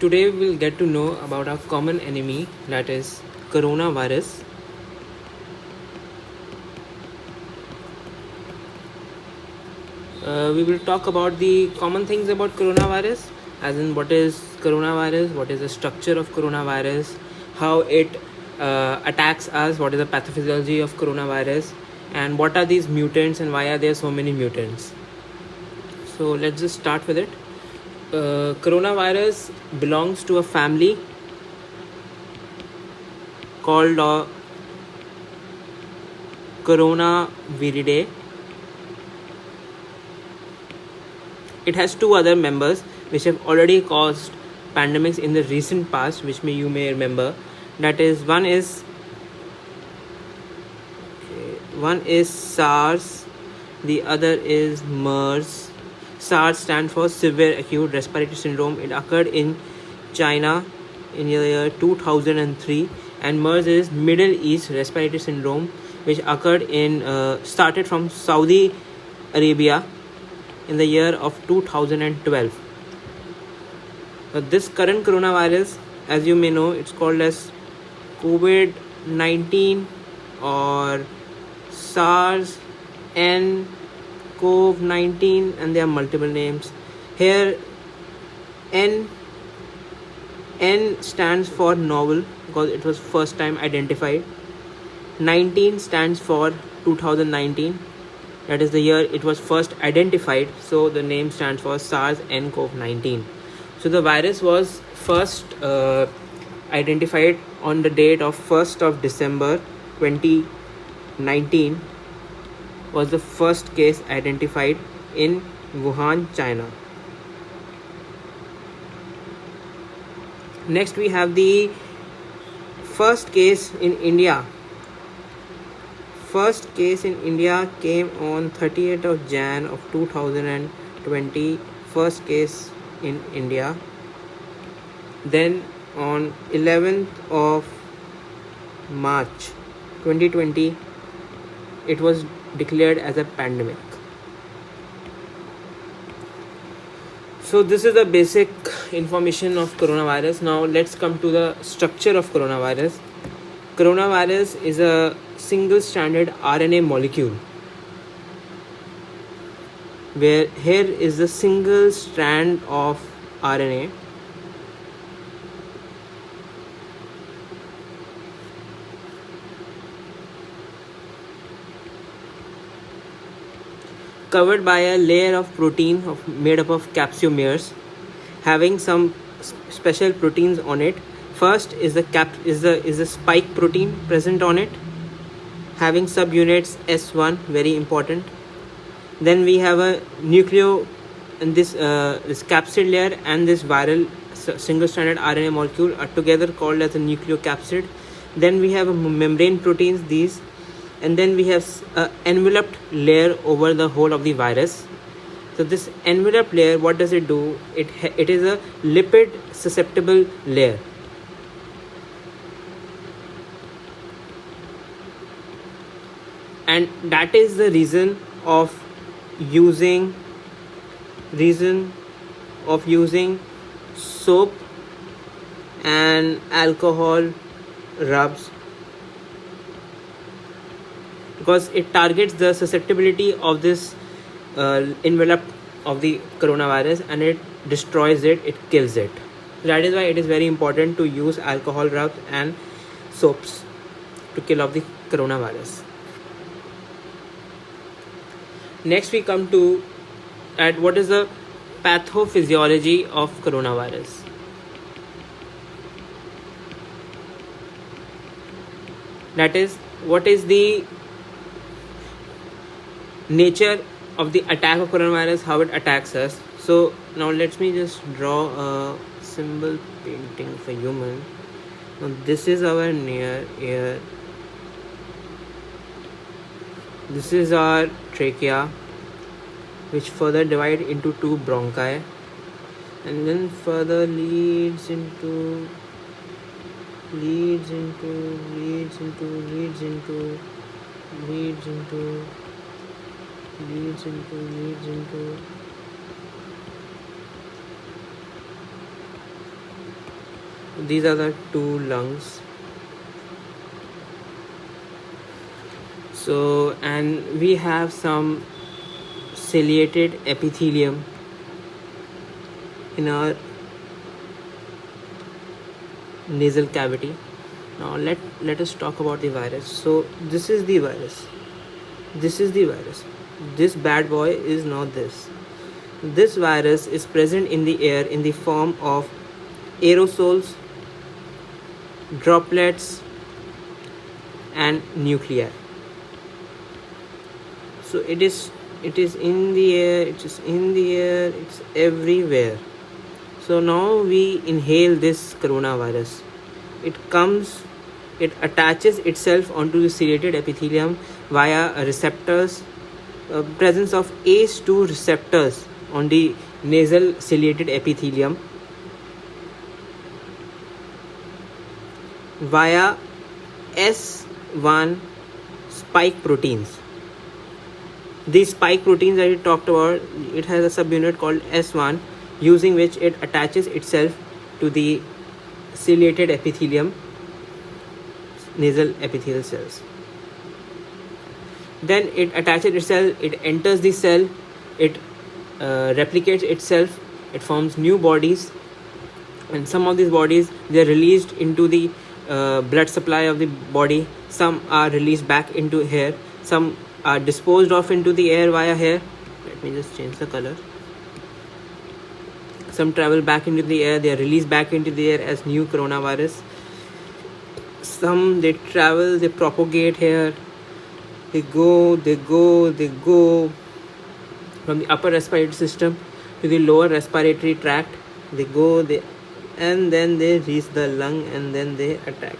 today we'll get to know about our common enemy, that is coronavirus. We will talk about the common things about coronavirus, as in what is coronavirus, what is the structure of coronavirus, how it attacks us, what is the pathophysiology of coronavirus, and what are these mutants and why are there so many mutants. So let's just start with it. Coronavirus belongs to a family called Coronaviridae. It has two other members which have already caused pandemics in the recent past, which you may remember. That is, one is SARS, the other is MERS. SARS stands for Severe Acute Respiratory Syndrome. It occurred in China in the year 2003, and MERS is Middle East Respiratory Syndrome, which started from Saudi Arabia in the year of 2012. This current coronavirus, as you may know, it's called as COVID-19 or SARS-CoV-19, and there are multiple names. Here, N stands for novel because it was first time identified. 19 stands for 2019. That is the year it was first identified, so the name stands for SARS-CoV-19. So the virus was first identified on the date of 1st of December 2019, was the first case identified in Wuhan, China. Next we have the first case in India. First case in India came on 30th of Jan of 2020. First case in India. Then on 11th of March 2020, it was declared as a pandemic. So this is the basic information of coronavirus. Now let's come to the structure of coronavirus. Coronavirus is a single-stranded RNA molecule, where here is the single strand of RNA covered by a layer of protein made up of capsomeres, having some special proteins on it. First is the spike protein present on it, having subunits S1, very important. Then we have a nucleo, and this capsid layer and this viral single-stranded RNA molecule are together called as a nucleocapsid. Then we have a membrane proteins, these, and then we have an enveloped layer over the whole of the virus. So this enveloped layer, what does it do? It is a lipid susceptible layer. And that is the reason of using soap and alcohol rubs, because it targets the susceptibility of this envelope of the coronavirus, and it destroys it, it kills it. That is why it is very important to use alcohol rubs and soaps to kill off the coronavirus. Next we come to what is the pathophysiology of coronavirus. That is, what is the nature of the attack of coronavirus, how it attacks us. So now let me just draw a symbol painting for human. Now this is our near ear. This is our trachea, which further divide into two bronchi, and then further leads into These are the two lungs. So, and we have some ciliated epithelium in our nasal cavity. Now let us talk about the virus. So this is the virus. This is the virus. This bad boy is not this. This virus is present in the air in the form of aerosols, droplets, and nuclei. So it is in the air, it's everywhere. So now we inhale this coronavirus. It attaches itself onto the ciliated epithelium via receptors, presence of ACE2 receptors on the nasal ciliated epithelium via S1 spike proteins. These spike proteins that we talked about, it has a subunit called S1, using which it attaches itself to the ciliated epithelium, nasal epithelial cells. Then it attaches itself, it enters the cell, it replicates itself, it forms new bodies, and some of these bodies, they are released into the blood supply of the body. Some are released back into hair, some are disposed of into the air via hair. Let me just change the color. Some travel back into the air, they are released back into the air as new coronavirus. Some they travel, they propagate here, they go from the upper respiratory system to the lower respiratory tract. They go, and then they reach the lung, and then they attack.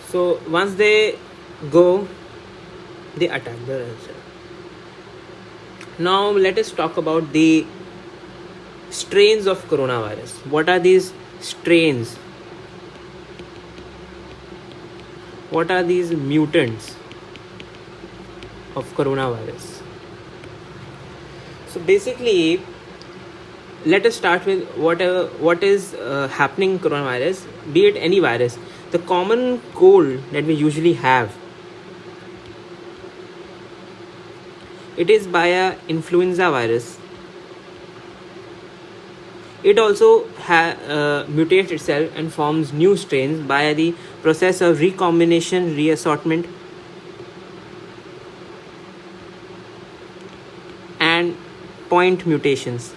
So once they go, they attack the cell. Now let us talk about the strains of coronavirus. What are these strains? What are these mutants of coronavirus? So basically, let us start with what is happening in coronavirus, be it any virus. The common cold that we usually have, it is by a influenza virus. It also mutates itself and forms new strains by the process of recombination, reassortment, and point mutations.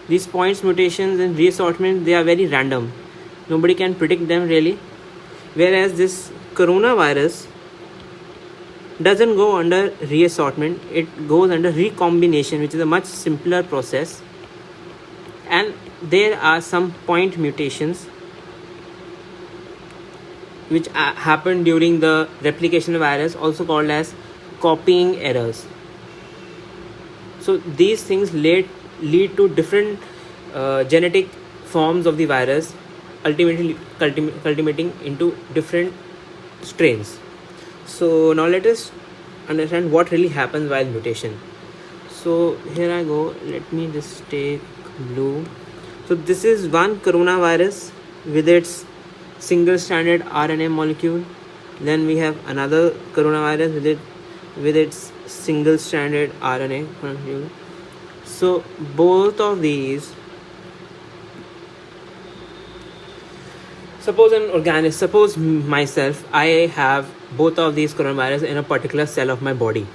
These points mutations and reassortment, they are very random. Nobody can predict them really. Whereas this coronavirus doesn't go under reassortment, it goes under recombination, which is a much simpler process. And there are some point mutations which happen during the replication of virus, also called as copying errors. So these things lead to different genetic forms of the virus, ultimately culminating into different strains. So now let us understand what really happens while mutation. So here I go, let me just take blue. So this is one coronavirus with its single stranded RNA molecule. Then we have another coronavirus with its single stranded RNA molecule. So both of these, suppose myself, I have both of these coronavirus in a particular cell of my body.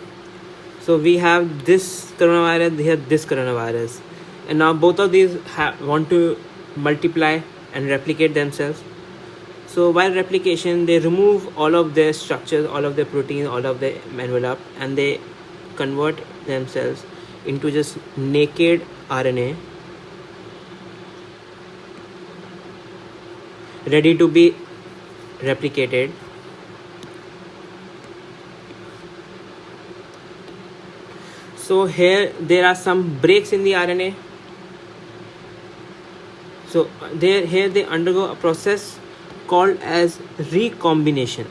So we have this coronavirus, we have this coronavirus, and now both of these want to multiply and replicate themselves. So while replication, they remove all of their structures, all of their proteins, all of their envelope, and they convert themselves into just naked RNA, ready to be replicated. So here there are some breaks in the RNA. So here they undergo a process called as recombination,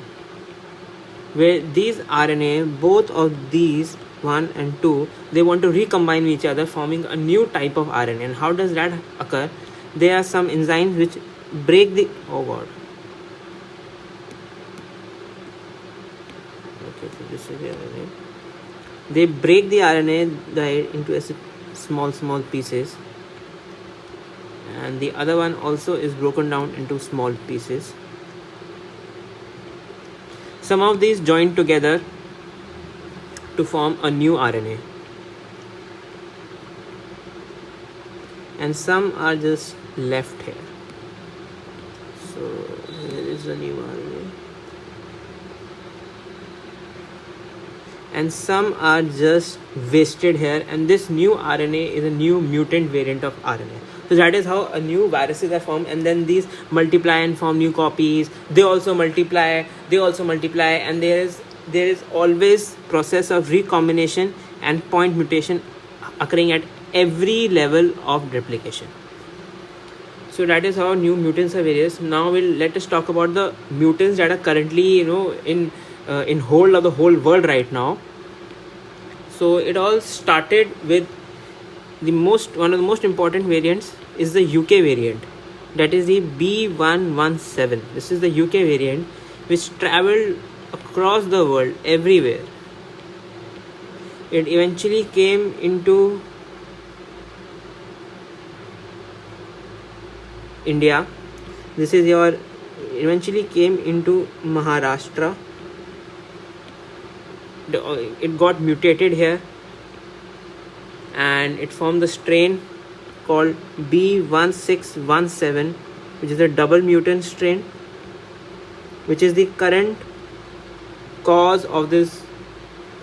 where these RNA, both of these 1 and 2, they want to recombine with each other, forming a new type of RNA. And how does that occur? There are some enzymes which break the, oh god, okay, so this is the RNA. They break the RNA into small pieces, and the other one also is broken down into small pieces. Some of these join together to form a new RNA, and some are just left here. So here is a new RNA, and some are just wasted here, and this new RNA is a new mutant variant of RNA. So that is how a new viruses are formed, and then these multiply and form new copies. They also multiply, and there is always process of recombination and point mutation occurring at every level of replication. So that is how new mutants are various. Now let us talk about the mutants that are currently in hold of the whole world right now. So it all started with one of the most important variants is the UK variant, that is the B117. This is the UK variant which traveled across the world everywhere. It eventually came into India. Eventually came into Maharashtra. It got mutated here, and it formed the strain called B1617, which is a double mutant strain, which is the current cause of this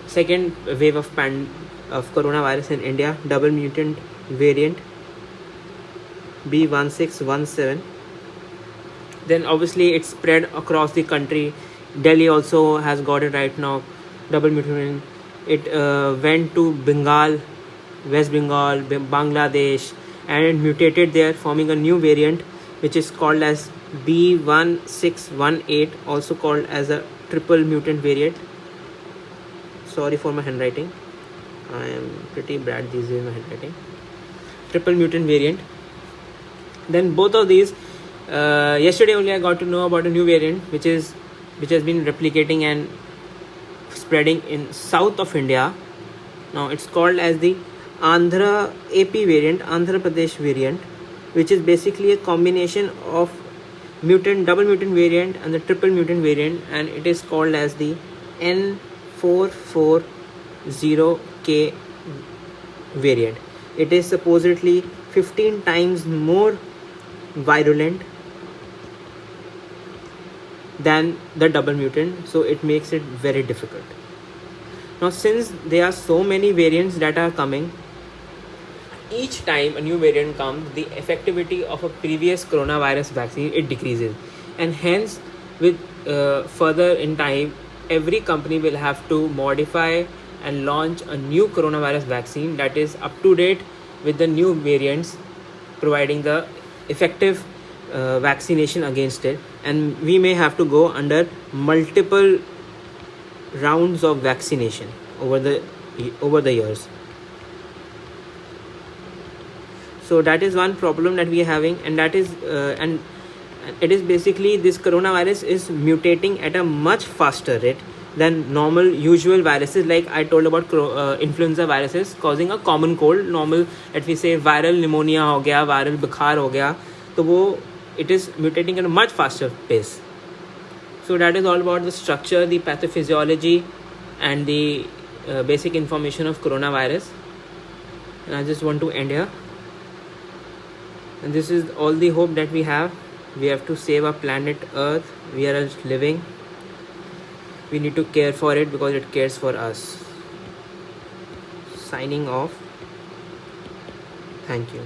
second wave of coronavirus in India. Double mutant variant B1617. Then obviously it spread across the country. Delhi also has got it right now, double mutant. It went to Bengal, West Bengal, Bangladesh, and it mutated there, forming a new variant which is called as B1618, also called as a triple mutant variant. Sorry for my handwriting, I am pretty bad these days, my handwriting. Triple mutant variant. Then both of these, yesterday only I got to know about a new variant which has been replicating and spreading in south of India. Now it's called as the Andhra AP variant, Andhra Pradesh variant, which is basically a combination of double mutant variant and the triple mutant variant, and it is called as the N440K variant. It is supposedly 15 times more virulent than the double mutant, so it makes it very difficult. Now since there are so many variants that are coming, each time a new variant comes, the effectivity of a previous coronavirus vaccine, it decreases, and hence with further in time, every company will have to modify and launch a new coronavirus vaccine that is up to date with the new variants, providing the effective vaccination against it. And we may have to go under multiple rounds of vaccination over the years. So that is one problem that we are having, and that is and it is basically this coronavirus is mutating at a much faster rate than normal usual viruses, like I told about influenza viruses causing a common cold. Normal, let me say viral pneumonia हो गया, viral बुखार हो गया, तो वो it is mutating at a much faster pace. So that is all about the structure, the pathophysiology, and the basic information of coronavirus. And I just want to end here. And this is all the hope that we have. We have to save our planet Earth. We are just living. We need to care for it because it cares for us. Signing off. Thank you.